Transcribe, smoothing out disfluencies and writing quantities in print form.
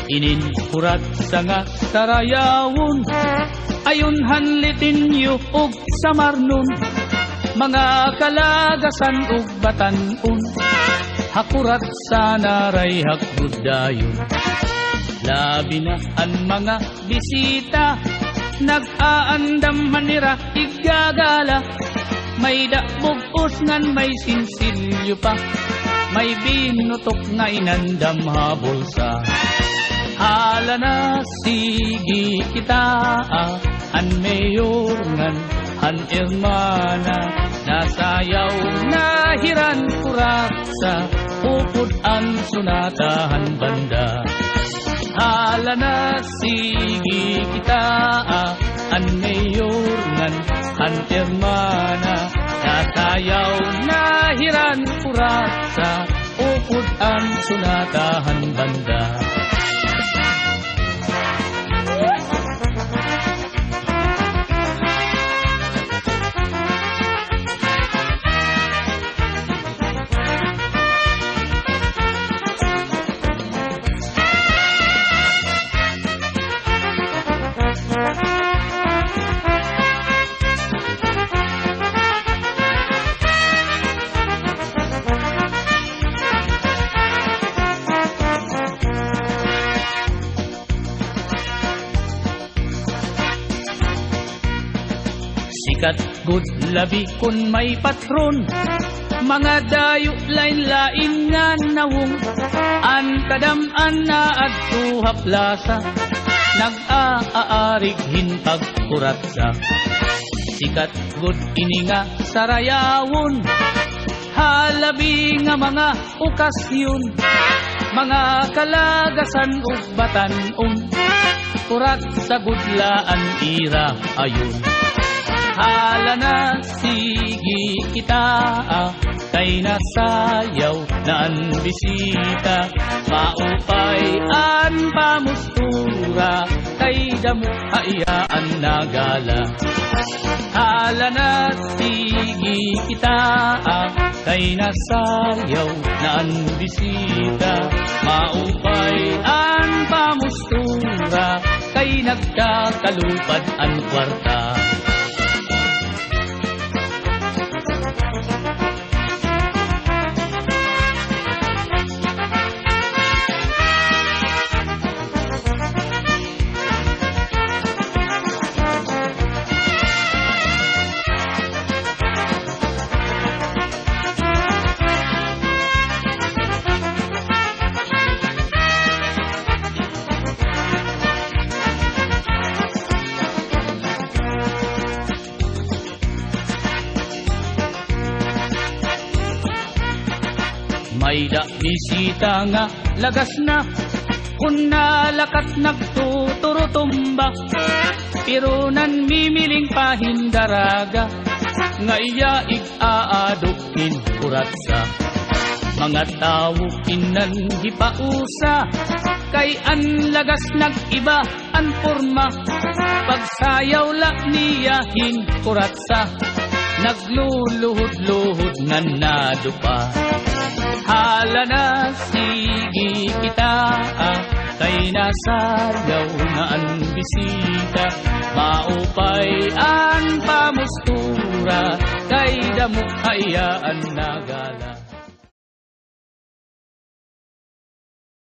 inin kurat sa nga sarayawon, ayon hanlitin yu og samarnon, mga kalagasan ug batanon, hakurat sa naray hakbudayon. Labi na ang mga bisita, nag-aandam manira igagala, may dakbog ngan may sinsilyo pa, may binutok nga inandam habol sa. Hala na sige kita, an mayor ngan an hermana, nasayaw na hiran kurat sa upod ang sunatahan banda. Hala na sige kita, an mayor ngan an hermana, nasayaw na hiran kurat sa upod ang sunatahan banda. Sikat good labi kun may patron, mga dayo lain-lain nga nawong, an kadam-an na adto haplasa, nag-aarig hinpag kuratsa. Sikat good ini nga sarayawon, halabi nga mga okasyon, mga kalagasan ug batanon, kurat sa gudlaan ira ayon. Hala na sige kita, kay nasayaw na ang bisita, maupay an pamustura, kay damukhaiyaan na gala. Hala na sige kita, kay nasayaw na ang bisita, maupay an pamustura, kay nagkakalupad ang kwarta. May da bisita nga lagas na, kun nalakat nagtuturutumba, pero nan mimiling pahindaraga, nga iya ig-aadukin kuratsa. Mga tao kinan hipausa, kay an lagas nag-iba an forma, pagsayaw la niyahin kuratsa, nagluluhod-luhod nga nadupa. Hala na sige kita, kay nasayaw na ang bisita, maupay ang pamustura, kay damukhayaan na gala.